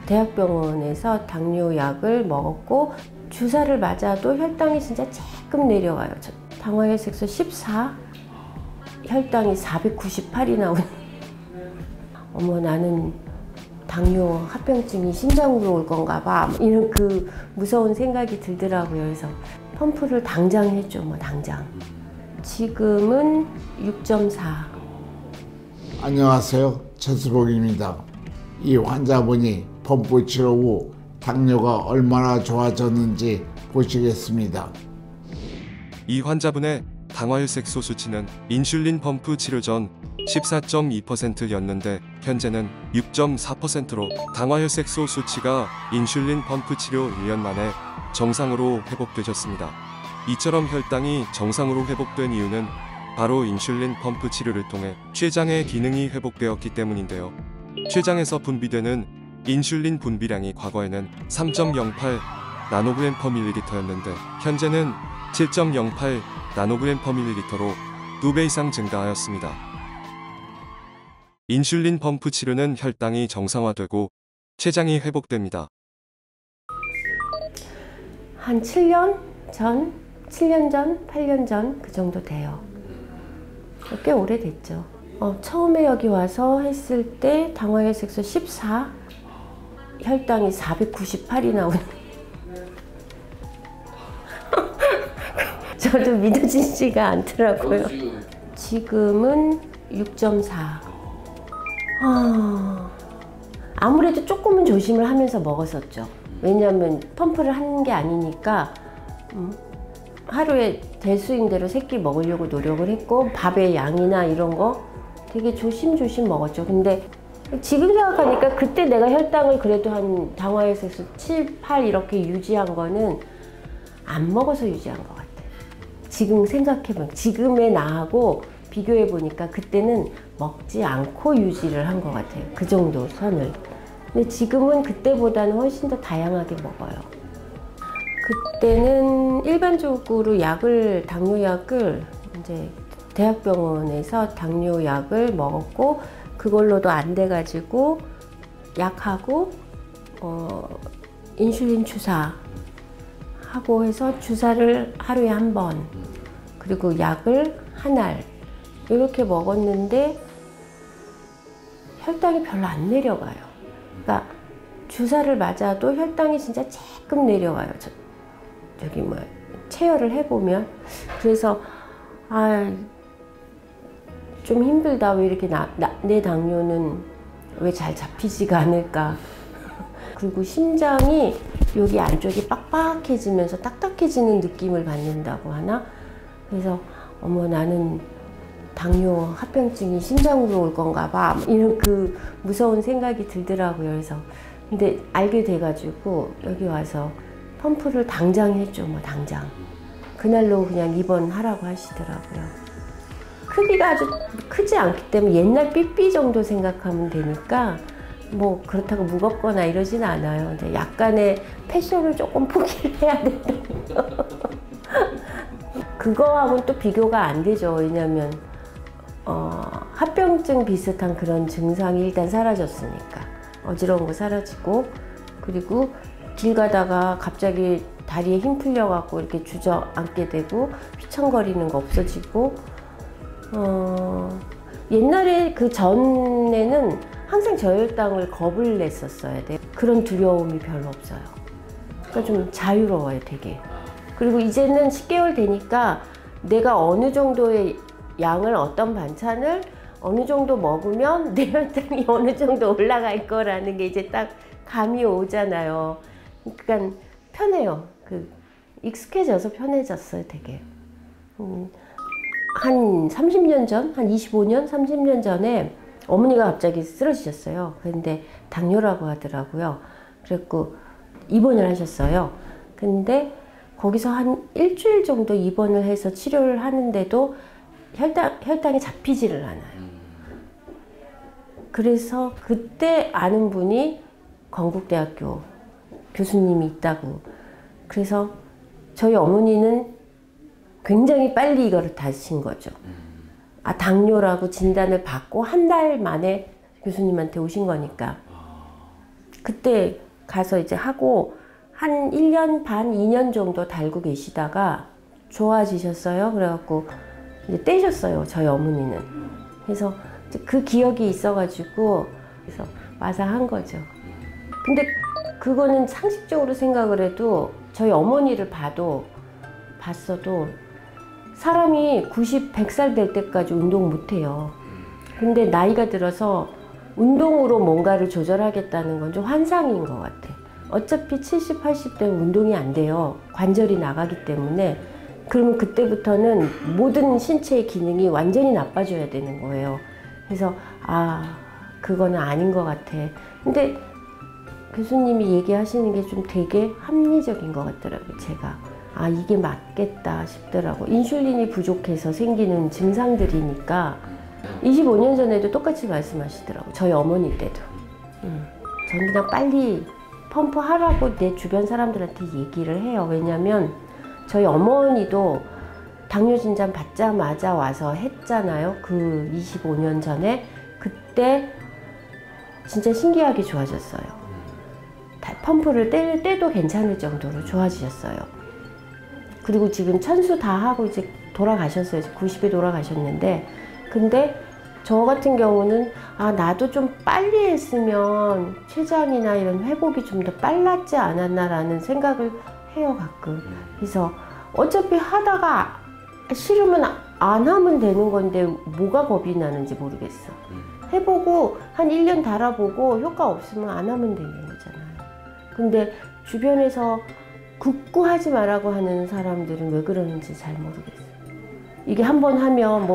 대학병원에서 당뇨약을 먹었고 주사를 맞아도 혈당이 진짜 조금 내려와요. 당화혈색소 14, 혈당이 498이 나오는. 어머, 나는 당뇨 합병증이 심장으로 올 건가 봐. 이런 그 무서운 생각이 들더라고요. 그래서 펌프를 당장 했죠. 뭐 당장. 지금은 6.4. 안녕하세요. 최수복입니다. 이 환자분이 펌프 치료 후 당뇨가 얼마나 좋아졌는지 보시겠습니다. 이 환자분의 당화혈색소 수치는 인슐린 펌프 치료 전 14.2%였는데 현재는 6.4%로 당화혈색소 수치가 인슐린 펌프 치료 1년 만에 정상으로 회복되셨습니다. 이처럼 혈당이 정상으로 회복된 이유는 바로 인슐린 펌프 치료를 통해 췌장의 기능이 회복되었기 때문인데요. 췌장에서 분비되는 인슐린 분비량이 과거에는 3.08 나노그램 퍼 밀리리터였는데 현재는 7.08 나노그램 퍼 밀리리터로 2배 이상 증가하였습니다. 인슐린 펌프 치료는 혈당이 정상화되고 췌장이 회복됩니다. 한 7년 전, 8년 전 그 정도 돼요. 꽤 오래됐죠. 처음에 여기 와서 했을 때 당화혈색소 14, 혈당이 498이 나오는. 저도 믿어지지가 않더라고요. 지금은 6.4. 아무래도 조금은 조심을 하면서 먹었었죠. 왜냐하면 펌프를 하는 게 아니니까 하루에 대수인 대로 3끼 먹으려고 노력을 했고 밥의 양이나 이런 거 되게 조심조심 먹었죠. 근데 지금 생각하니까 그때 내가 혈당을 그래도 한 당화혈색소 7, 8 이렇게 유지한 거는 안 먹어서 유지한 것 같아요. 지금 생각해보면 지금의 나하고 비교해보니까 그때는 먹지 않고 유지를 한 것 같아요. 그 정도 선을. 근데 지금은 그때보다는 훨씬 더 다양하게 먹어요. 그때는 일반적으로 당뇨약을 이제 대학병원에서 당뇨약을 먹었고 그걸로도 안 돼가지고 약하고 인슐린 주사 하고 해서 주사를 하루에 한 번 그리고 약을 한 알 이렇게 먹었는데 혈당이 별로 안 내려가요. 그러니까 주사를 맞아도 혈당이 진짜 조금 내려와요. 저기 뭐 체열을 해보면. 그래서 좀 힘들다. 왜 이렇게 내 당뇨는 왜 잘 잡히지가 않을까. 그리고 심장이 여기 안쪽이 빡빡해지면서 딱딱해지는 느낌을 받는다고 하나. 그래서 어머, 나는 당뇨 합병증이 심장으로 올 건가 봐. 이런 그 무서운 생각이 들더라고요. 그래서 근데 알게 돼가지고 여기 와서 펌프를 당장 했죠. 뭐 당장. 그날로 그냥 입원하라고 하시더라고요. 크기가 아주 크지 않기 때문에 옛날 삐삐 정도 생각하면 되니까 뭐 그렇다고 무겁거나 이러진 않아요. 근데 약간의 패션을 조금 포기를 해야 된다고요. 그거하고는 또 비교가 안 되죠. 왜냐면 합병증 비슷한 그런 증상이 일단 사라졌으니까. 어지러운 거 사라지고, 그리고 길 가다가 갑자기 다리에 힘 풀려갖고 이렇게 주저앉게 되고 휘청거리는 거 없어지고. 옛날에 그 전에는 항상 저혈당을 겁을 냈었어야 돼. 그런 두려움이 별로 없어요. 그러니까 좀 자유로워요, 되게. 그리고 이제는 10개월 되니까 내가 어느 정도의 양을 어떤 반찬을 어느 정도 먹으면 내 혈당이 어느 정도 올라갈 거라는 게 이제 딱 감이 오잖아요. 그러니까 편해요. 익숙해져서 편해졌어요, 되게. 한 30년 전, 한 25년, 30년 전에 어머니가 갑자기 쓰러지셨어요. 그런데 당뇨라고 하더라고요. 그래갖고 입원을 하셨어요. 근데 거기서 한 일주일 정도 입원을 해서 치료를 하는데도 혈당이 잡히지를 않아요. 그래서 그때 아는 분이 건국대학교 교수님이 있다고. 그래서 저희 어머니는 굉장히 빨리 이거를 다신 거죠. 당뇨라고 진단을 받고 한 달 만에 교수님한테 오신 거니까. 그때 가서 이제 하고 한 1년 반, 2년 정도 달고 계시다가 좋아지셨어요. 그래갖고 이제 떼셨어요, 저희 어머니는. 그래서 그 기억이 있어가지고 그래서 와서 한 거죠. 근데 그거는 상식적으로 생각을 해도 저희 어머니를 봤어도 사람이 90, 100살 될 때까지 운동 못 해요. 근데 나이가 들어서 운동으로 뭔가를 조절하겠다는 건 좀 환상인 것 같아. 어차피 70, 80대는 운동이 안 돼요. 관절이 나가기 때문에. 그러면 그때부터는 모든 신체의 기능이 완전히 나빠져야 되는 거예요. 그래서 그거는 아닌 것 같아. 근데 교수님이 얘기하시는 게 좀 되게 합리적인 것 같더라고요. 제가 이게 맞겠다 싶더라고. 인슐린이 부족해서 생기는 증상들이니까 25년 전에도 똑같이 말씀하시더라고. 저희 어머니 때도. 전 그냥 빨리 펌프하라고 내 주변 사람들한테 얘기를 해요. 왜냐면 저희 어머니도 당뇨 진단 받자마자 와서 했잖아요. 그 25년 전에. 그때 진짜 신기하게 좋아졌어요. 펌프를 떼도 괜찮을 정도로 좋아지셨어요. 그리고 지금 천수 다 하고 이제 돌아가셨어요. 90에 돌아가셨는데, 근데 저 같은 경우는 나도 좀 빨리 했으면 췌장이나 이런 회복이 좀 더 빨랐지 않았나라는 생각을 해요, 가끔. 그래서 어차피 하다가 싫으면 안 하면 되는 건데 뭐가 겁이 나는지 모르겠어. 해보고 한 1년 달아보고 효과 없으면 안 하면 되는 거잖아요. 근데 주변에서 굳고 하지 말라고 하는 사람들은 왜 그러는지 잘 모르겠어요. 이게 한 번 하면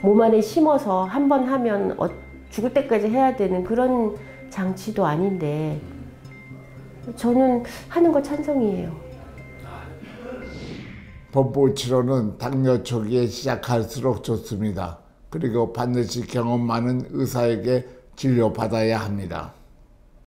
몸 안에 심어서 한 번 하면 죽을 때까지 해야 되는 그런 장치도 아닌데 저는 하는 거 찬성이에요. 펌프 치료는 당뇨 초기에 시작할수록 좋습니다. 그리고 반드시 경험 많은 의사에게 진료받아야 합니다.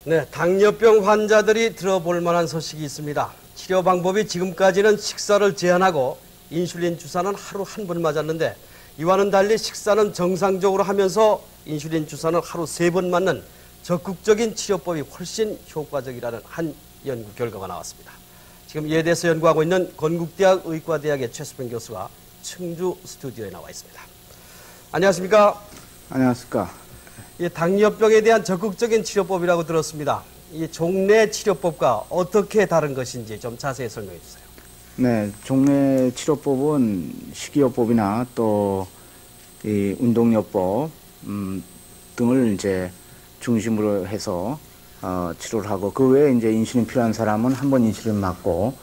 네, 당뇨병 환자들이 들어볼 만한 소식이 있습니다. 치료 방법이 지금까지는 식사를 제한하고 인슐린 주사는 하루 한 번 맞았는데 이와는 달리 식사는 정상적으로 하면서 인슐린 주사는 하루 3번 맞는 적극적인 치료법이 훨씬 효과적이라는 한 연구 결과가 나왔습니다. 지금 이에 대해서 연구하고 있는 건국대학 의과대학의 최수병 교수가 청주 스튜디오에 나와 있습니다. 안녕하십니까? 안녕하십니까? 이 당뇨병에 대한 적극적인 치료법이라고 들었습니다. 이 종래 치료법과 어떻게 다른 것인지 좀 자세히 설명해 주세요. 네, 종래 치료법은 식이요법이나 또 이 운동요법 등을 이제 중심으로 해서 치료를 하고 그 외에 이제 인슐린 필요한 사람은 한 번 인슐린 맞고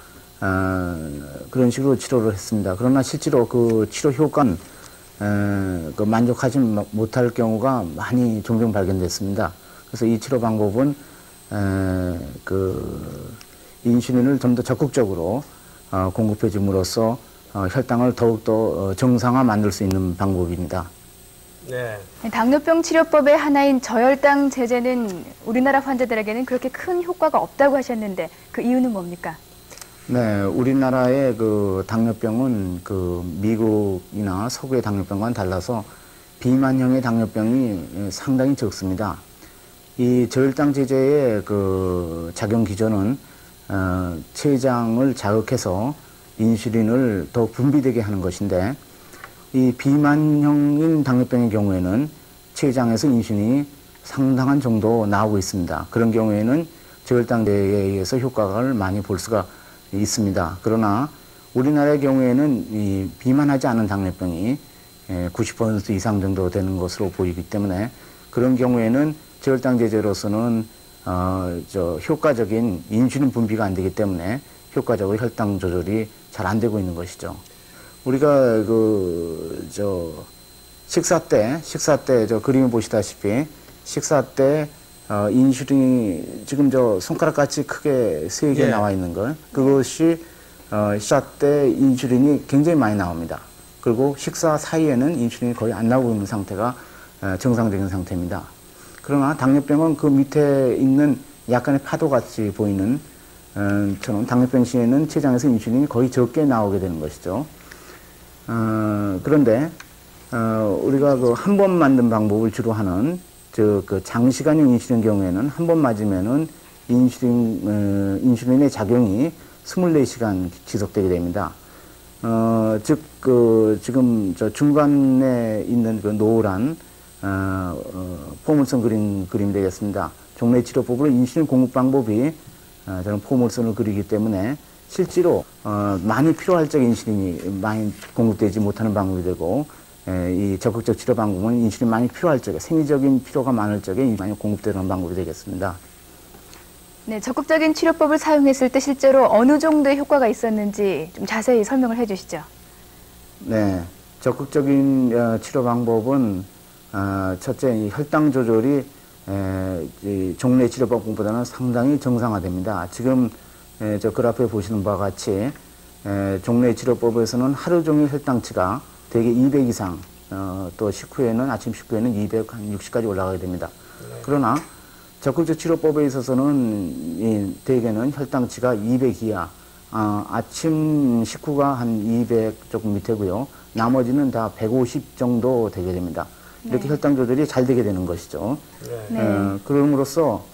그런 식으로 치료를 했습니다. 그러나 실제로 그 치료 효과는 그 만족하지 못할 경우가 많이 종종 발견됐습니다. 그래서 이 치료 방법은 그 인슐린을 좀 더 적극적으로 공급해 줌으로써 혈당을 더욱더 정상화 만들 수 있는 방법입니다. 네. 당뇨병 치료법의 하나인 저혈당 제제는 우리나라 환자들에게는 그렇게 큰 효과가 없다고 하셨는데 그 이유는 뭡니까? 네, 우리나라의 그 당뇨병은 그 미국이나 서구의 당뇨병과는 달라서 비만형의 당뇨병이 상당히 적습니다. 이 저혈당 제제의 그 작용 기전은 췌장을 자극해서 인슐린을 더 분비되게 하는 것인데 이 비만형인 당뇨병의 경우에는 췌장에서 인슐린이 상당한 정도 나오고 있습니다. 그런 경우에는 저혈당 제제에 의해서 효과를 많이 볼 수가 있습니다. 그러나 우리나라의 경우에는 이 비만하지 않은 당뇨병이 90% 이상 정도 되는 것으로 보이기 때문에 그런 경우에는 저혈당 제제로서는 효과적인 인슐린 분비가 안 되기 때문에 효과적으로 혈당 조절이 잘 안 되고 있는 것이죠. 우리가 식사 때 저 그림을 보시다시피 식사 때 인슐린이 지금 손가락같이 크게 3개 나와 있는 걸 그것이 식사 때 인슐린이 굉장히 많이 나옵니다. 그리고 식사 사이에는 인슐린이 거의 안 나오고 있는 상태가 정상적인 상태입니다. 그러나 당뇨병은 그 밑에 있는 약간의 파도같이 보이는 처럼 당뇨병 시에는 췌장에서 인슐린이 거의 적게 나오게 되는 것이죠. 그런데 우리가 그 한 번 맞는 방법을 주로 하는 그 장시간용 인슐린 경우에는 한 번 맞으면은 인슐린의 작용이 24시간 지속되게 됩니다. 지금 저 중간에 있는 그 노란 포물선 그림이 되겠습니다. 종래 치료법으로 인슐린 공급 방법이 저는 포물선을 그리기 때문에 실제로 많이 필요할 적에 인슐린이 많이 공급되지 못하는 방법이 되고, 이 적극적 치료 방법은 인슐린 많이 필요할 적에, 생리적인 필요가 많을 적에 많이 공급되는 방법이 되겠습니다. 네, 적극적인 치료법을 사용했을 때 실제로 어느 정도의 효과가 있었는지 좀 자세히 설명을 해주시죠. 네, 적극적인 치료 방법은 첫째, 이 혈당 조절이 이 종래 치료법보다는 상당히 정상화됩니다. 지금 저 그래프에 보시는 바와 같이 종래 치료법에서는 하루 종일 혈당치가 대개 200 이상, 또 식후에는 아침 식후에는 260까지 올라가게 됩니다. 그러나 적극적 치료법에 있어서는 대개는 혈당치가 200 이하, 아침 식후가 한 200 조금 밑에고요. 나머지는 다 150 정도 되게 됩니다. 이렇게 혈당 조절이 잘 되게 되는 것이죠. 그럼으로써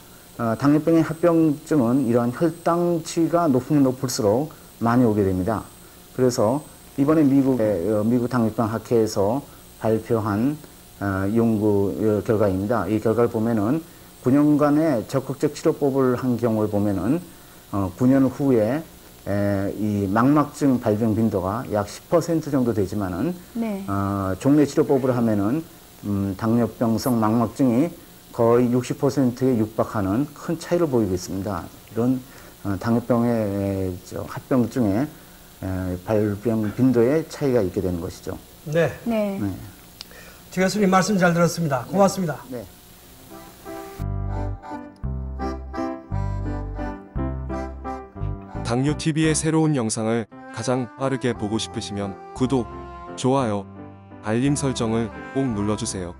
당뇨병의 합병증은 이러한 혈당치가 높으면 높을수록 많이 오게 됩니다. 그래서 이번에 미국 당뇨병 학회에서 발표한 연구 결과입니다. 이 결과를 보면은 9년간의 적극적 치료법을 한 경우를 보면은 9년 후에 이 망막증 발병 빈도가 약 10% 정도 되지만은 종래 치료법을 하면은 당뇨병성 망막증이 거의 60%에 육박하는 큰 차이를 보이고 있습니다. 이런 당뇨병의 합병증의 발병 빈도의 차이가 있게 되는 것이죠. 네. 최 교수님 말씀 잘 들었습니다. 고맙습니다. 네. 당뇨TV의 새로운 영상을 가장 빠르게 보고 싶으시면 구독, 좋아요, 알림 설정을 꼭 눌러주세요.